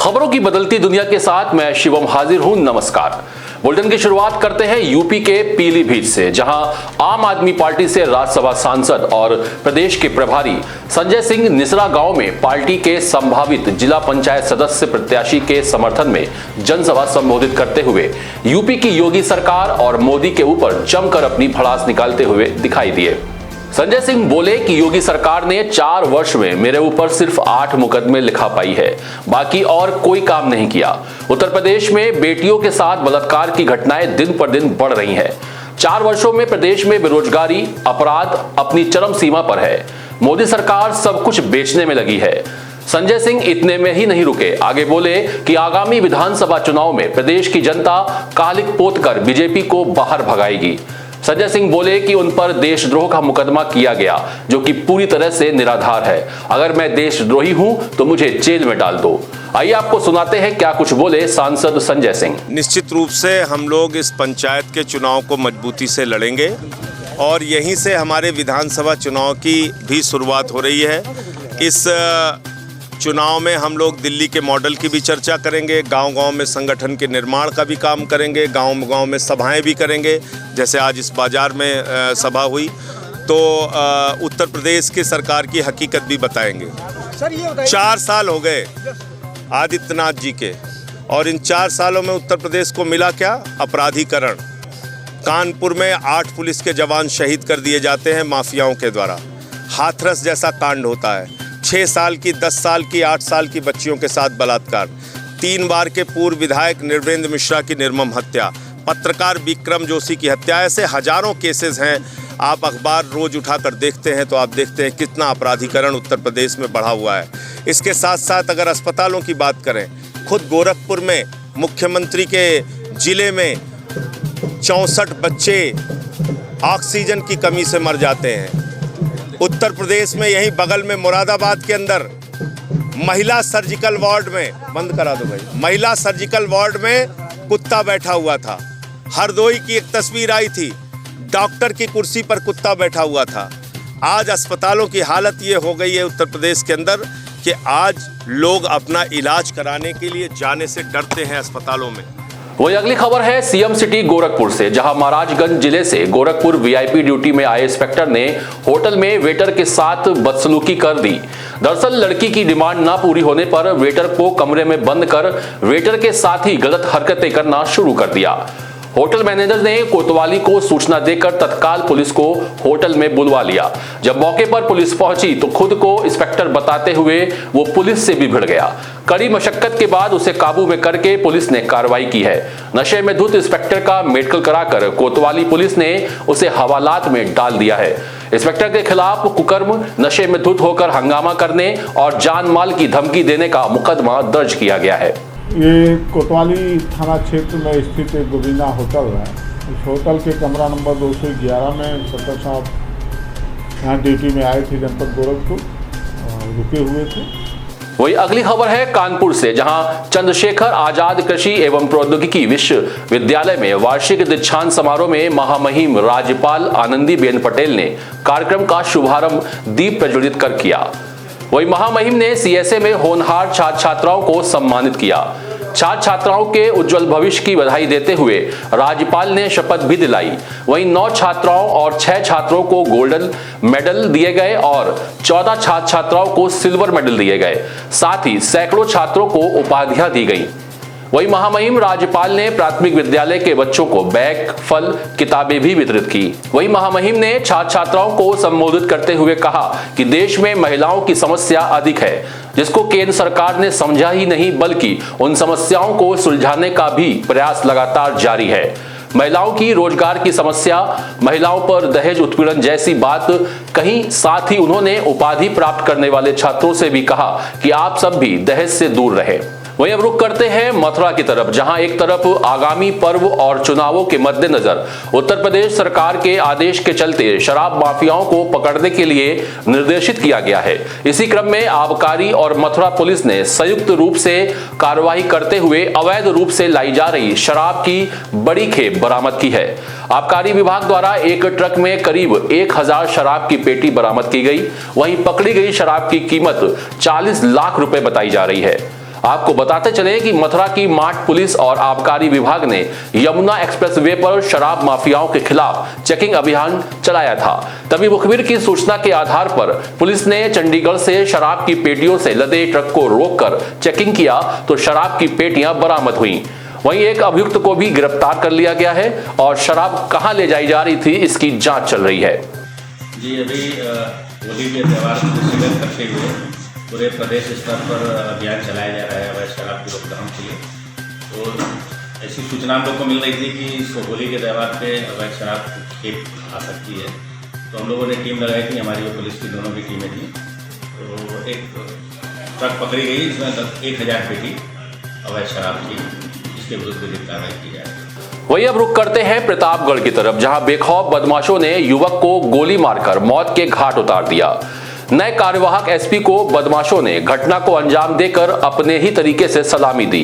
खबरों की बदलती दुनिया के साथ मैं शिवम हाजिर हूं। नमस्कार। बुलेटिन की शुरुआत करते हैं यूपी के पीलीभीत से, जहां आम आदमी पार्टी से राज्यसभा सांसद और प्रदेश के प्रभारी संजय सिंह निसरा गांव में पार्टी के संभावित जिला पंचायत सदस्य प्रत्याशी के समर्थन में जनसभा संबोधित करते हुए यूपी की योगी सरकार और मोदी के ऊपर जमकर अपनी भड़ास निकालते हुए दिखाई दिए। संजय सिंह बोले कि योगी सरकार ने 4 वर्ष में मेरे ऊपर सिर्फ 8 मुकदमे लिखा पाई है, बाकी और कोई काम नहीं किया। उत्तर प्रदेश में बेटियों के साथ बलात्कार की घटनाएं दिन पर दिन बढ़ रही हैं। 4 वर्षों में प्रदेश में बेरोजगारी, अपराध अपनी चरम सीमा पर है। मोदी सरकार सब कुछ बेचने में लगी है। संजय सिंह इतने में ही नहीं रुके, आगे बोले कि आगामी विधानसभा चुनाव में प्रदेश की जनता कालिक पोत कर बीजेपी को बाहर भगाएगी। संजय सिंह बोले कि उन पर देशद्रोह का मुकदमा किया गया, जो कि पूरी तरह से निराधार है। अगर मैं देशद्रोही हूं तो मुझे जेल में डाल दो। आइए आपको सुनाते हैं क्या कुछ बोले सांसद संजय सिंह। निश्चित रूप से हम लोग इस पंचायत के चुनाव को मजबूती से लड़ेंगे और यहीं से हमारे विधानसभा चुनाव की भी शुरुआत हो रही है। इस चुनाव में हम लोग दिल्ली के मॉडल की भी चर्चा करेंगे, गांव-गांव में संगठन के निर्माण का भी काम करेंगे, गांव-गांव में सभाएं भी करेंगे, जैसे आज इस बाजार में सभा हुई। तो उत्तर प्रदेश की सरकार की हकीकत भी बताएंगे। 4 साल हो गए आदित्यनाथ जी के, और इन 4 सालों में उत्तर प्रदेश को मिला क्या? अपराधीकरण। कानपुर में 8 पुलिस के जवान शहीद कर दिए जाते हैं माफियाओं के द्वारा। हाथरस जैसा कांड होता है। 6 साल की, 10 साल की, 8 साल की बच्चियों के साथ बलात्कार। 3 बार के पूर्व विधायक निर्वेंद्र मिश्रा की निर्मम हत्या, पत्रकार विक्रम जोशी की हत्या। ऐसे हजारों केसेस हैं। आप अखबार रोज उठाकर देखते हैं तो आप देखते हैं कितना अपराधीकरण उत्तर प्रदेश में बढ़ा हुआ है। इसके साथ साथ अगर अस्पतालों की बात करें, खुद गोरखपुर में मुख्यमंत्री के जिले में 64 बच्चे ऑक्सीजन की कमी से मर जाते हैं। उत्तर प्रदेश में यहीं बगल में मुरादाबाद के अंदर महिला सर्जिकल वार्ड में, बंद करा दो भाई, महिला सर्जिकल वार्ड में कुत्ता बैठा हुआ था। हरदोई की एक तस्वीर आई थी, डॉक्टर की कुर्सी पर कुत्ता बैठा हुआ था। आज अस्पतालों की हालत ये हो गई है उत्तर प्रदेश के अंदर कि आज लोग अपना इलाज कराने के लिए जाने से डरते हैं अस्पतालों में। वही अगली खबर है सीएम सिटी गोरखपुर से, जहां महाराजगंज जिले से गोरखपुर वीआईपी ड्यूटी में आए इंस्पेक्टर ने होटल में वेटर के साथ बदसलूकी कर दी। दरअसल लड़की की डिमांड ना पूरी होने पर वेटर को कमरे में बंद कर वेटर के साथ ही गलत हरकतें करना शुरू कर दिया। होटल मैनेजर ने कोतवाली को सूचना देकर तत्काल पुलिस को होटल में बुलवा लिया। जब मौके पर पुलिस पहुंची तो खुद को इंस्पेक्टर बताते हुए वो पुलिस से भी भिड़ गया। कड़ी मशक्कत के बाद उसे काबू में करके पुलिस ने कार्रवाई की है। नशे में धुत इंस्पेक्टर का मेडिकल कराकर कोतवाली पुलिस ने उसे हवालात में डाल दिया है। इंस्पेक्टर के खिलाफ कुकर्म, नशे में धुत होकर हंगामा करने और जान माल की धमकी देने का मुकदमा दर्ज किया गया है। ये कोतवाली थाना क्षेत्र में स्थित एक गोविंदा होटल है। इस होटल के कमरा नंबर 211 में इंस्पेक्टर साहब यहाँ ड्यूटी में आए थे, जनपद गोरखपुर रुके हुए थे। वही अगली खबर है कानपुर से, जहां चंद्रशेखर आजाद कृषि एवं प्रौद्योगिकी विश्वविद्यालय में वार्षिक दीक्षांत समारोह में महामहिम राज्यपाल आनंदीबेन पटेल ने कार्यक्रम का शुभारंभ दीप प्रज्वलित कर किया। वही महामहिम ने सीएसए में होनहार छात्र छात्राओं को सम्मानित किया। छात्र छात्राओं के उज्जवल भविष्य की बधाई देते हुए राज्यपाल ने शपथ भी दिलाई। वहीं 9 छात्राओं और 6 छात्रों को गोल्डन मेडल दिए गए और 14 छात्र छात्राओं को सिल्वर मेडल दिए गए। साथ ही सैकड़ों छात्रों को उपाधियां दी गई। वही महामहिम राज्यपाल ने प्राथमिक विद्यालय के बच्चों को बैग, फल, किताबें भी वितरित की। वही महामहिम ने छात्र छात्राओं को संबोधित करते हुए कहा कि देश में महिलाओं की समस्या अधिक है, जिसको केंद्र सरकार ने समझा ही नहीं बल्कि उन समस्याओं को सुलझाने का भी प्रयास लगातार जारी है। महिलाओं की रोजगार की समस्या, महिलाओं पर दहेज उत्पीड़न जैसी बात कहीं, साथ ही उन्होंने उपाधि प्राप्त करने वाले छात्रों से भी कहा कि आप सब भी दहेज से दूर रहें। वहीं अब रुख करते हैं मथुरा की तरफ, जहां एक तरफ आगामी पर्व और चुनावों के मद्देनजर उत्तर प्रदेश सरकार के आदेश के चलते शराब माफियाओं को पकड़ने के लिए निर्देशित किया गया है। इसी क्रम में आबकारी और मथुरा पुलिस ने संयुक्त रूप से कार्रवाई करते हुए अवैध रूप से लाई जा रही शराब की बड़ी खेप बरामद की है। आबकारी विभाग द्वारा एक ट्रक में करीब 1000 शराब की पेटी बरामद की गई। वहीं पकड़ी गई शराब की कीमत 40 लाख रुपए बताई जा रही है। आपको बताते चले कि मथुरा की माठ पुलिस और आबकारी विभाग ने यमुना एक्सप्रेसवे पर शराब माफियाओं के खिलाफ चेकिंग अभियान चलाया था। तभी मुखबिर की सूचना के आधार पर पुलिस ने चंडीगढ़ से शराब की पेटियों से लदे ट्रक को रोककर चेकिंग किया तो शराब की पेटियां बरामद हुई। वहीं एक अभियुक्त को भी गिरफ्तार कर लिया गया है और शराब कहां ले जाई जा रही थी इसकी जांच चल रही है। जी, अभी होली के त्यौहार को दृष्टिगत करते हुए पूरे प्रदेश स्तर पर अभियान चलाया जा रहा है अवैध शराब की रोकथाम के लिए। तो ऐसी सूचना हम लोग को मिल रही थी कि होली के त्यौहार पे अवैध शराब की खेप आ सकती है, तो हम लोगों ने टीम लगाई थी, हमारी और पुलिस की दोनों की टीमें थी। तो एक ट्रक पकड़ी गई, इसमें 1000 पेटी अवैध शराब थी, जिसके विरुद्ध विधिक कार्रवाई की जाए। वही अब रुक करते हैं प्रतापगढ़ की तरफ, जहां बेखौफ बदमाशों ने युवक को गोली मारकर मौत के घाट उतार दिया। नए कार्यवाहक एसपी को बदमाशों ने घटना को अंजाम देकर अपने ही तरीके से सलामी दी।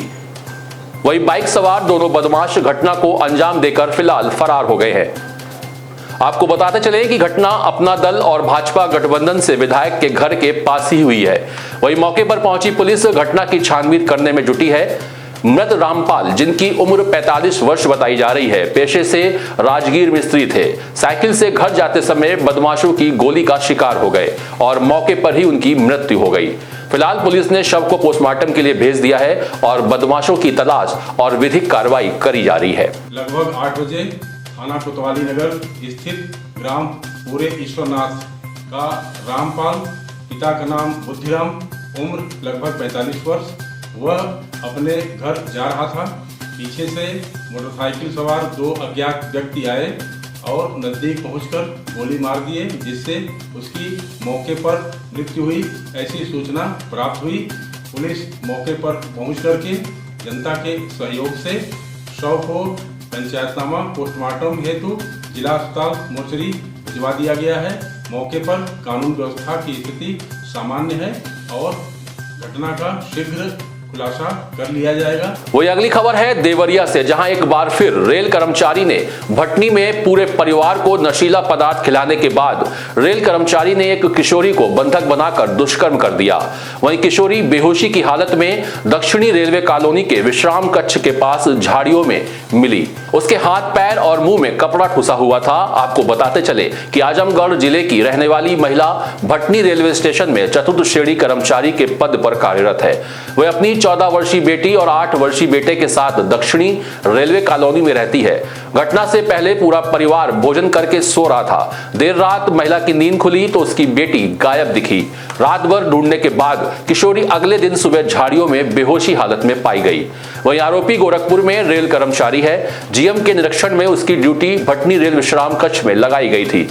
वही बाइक सवार दोनों बदमाश घटना को अंजाम देकर फिलहाल फरार हो गए हैं। आपको बताते चले कि घटना अपना दल और भाजपा गठबंधन से विधायक के घर के पास ही हुई है। वही मौके पर पहुंची पुलिस घटना की छानबीन करने में जुटी है। मृत रामपाल, जिनकी उम्र 45 वर्ष बताई जा रही है, पेशे से राजगीर मिस्त्री थे। साइकिल से घर जाते समय बदमाशों की गोली का शिकार हो गए और मौके पर ही उनकी मृत्यु हो गई। फिलहाल पुलिस ने शव को पोस्टमार्टम के लिए भेज दिया है और बदमाशों की तलाश और विधिक कार्रवाई करी जा रही है। लगभग 8 बजे थाना कोतवाली नगर स्थित ग्राम पूरे ईश्वरनाथ का रामपाल, पिता का नाम बुद्धिराम, उम्र लगभग 45 वर्ष, वह अपने घर जा रहा था। पीछे से मोटरसाइकिल सवार 2 अज्ञात व्यक्ति आए और नजदीक पहुंचकर गोली मार दिए, जिससे उसकी मौके पर मृत्यु हुई। ऐसी सूचना प्राप्त हुई। पुलिस मौके पर पहुंच करके जनता के सहयोग से शव को पंचायतनामा पोस्टमार्टम हेतु जिला अस्पताल मोर्चरी भिजवा दिया गया है। मौके पर कानून व्यवस्था की स्थिति सामान्य है और घटना का शीघ्र खुलासा कर लिया जाएगा। वही अगली खबर है देवरिया से, जहां एक बार फिर रेल कर्मचारी ने भटनी में पूरे परिवार को नशीला पदार्थ खिलाने के बाद रेल कर्मचारी ने एक किशोरी को बंधक बनाकर दुष्कर्म कर दिया। वहीं किशोरी बेहोशी की हालत में दक्षिणी रेलवे कॉलोनी के विश्राम कक्ष के पास झाड़ियों में मिली। उसके हाथ, पैर और मुंह में कपड़ा ठुसा हुआ था। आपको बताते चले कि आजमगढ़ जिले की रहने वाली महिला भटनी रेलवे स्टेशन में चतुर्थ श्रेणी कर्मचारी के पद पर कार्यरत है। वह अपनी 14 वर्षीय बेटी और 8 वर्षीय बेटे के साथ दक्षिणी रेलवे कॉलोनी में रहती है। घटना से पहले पूरा परिवार भोजन करके सो रहा था। देर रात महिला की नींद खुली तो उसकी बेटी गायब दिखी। रात भर ढूंढने के बाद किशोरी अगले दिन सुबह झाड़ियों में बेहोशी हालत में पाई गई। वहीं आरोपी गोरखपुर में रेल कर्मचारी है। जीएम के निरीक्षण में उसकी ड्यूटी भटनी रेल विश्राम कक्ष में लगाई गई थी।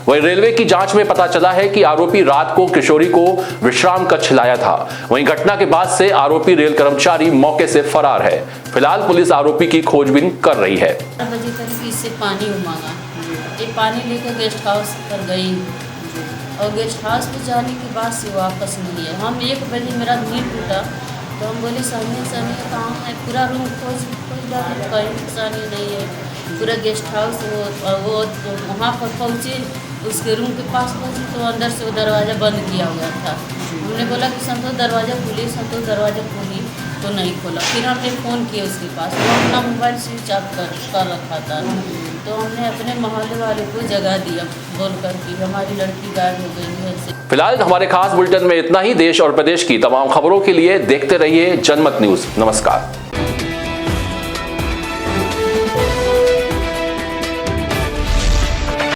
वहीं रेलवे की जांच में पता चला है कि आरोपी रात को किशोरी को विश्राम कक्ष लाया था। वहीं घटना के बाद से आरोपी रेल कर्मचारी मौके से फरार है। फिलहाल पुलिस आरोपी की खोजबीन कर रही है। 4 बजे करीब इससे पानी मांगा, ये पानी लेकर गेस्ट हाउस पर गई और गेस्ट हाउस पर जाने के बाद से वापस नहीं है। हम 1 बजे मेरा नींद टूटा तो हम बोले सामने कहाँ है, पूरा रूम खोज डाले, कोई निशानी नहीं है। पूरा गेस्ट हाउस वो वहाँ पर पहुँचे, उसके रूम के पास पहुँचे तो अंदर से वो दरवाज़ा बंद किया हुआ था। हमने बोला कि संतोष दरवाज़ा खोलिए, संतोष दरवाज़ा खोलिए, तो नहीं खोला। फिर हमने फ़ोन किया उसके पास, वो अपना मोबाइल स्विच ऑफ कर रखा था। तो हमने अपने मोहल्ले वाले को जगा दिया बोल कर कि हमारी लड़की गायब हो गई है। फिलहाल हमारे खास बुलेटिन में इतना ही। देश और प्रदेश की तमाम खबरों के लिए देखते रहिए जनमत न्यूज़। नमस्कार।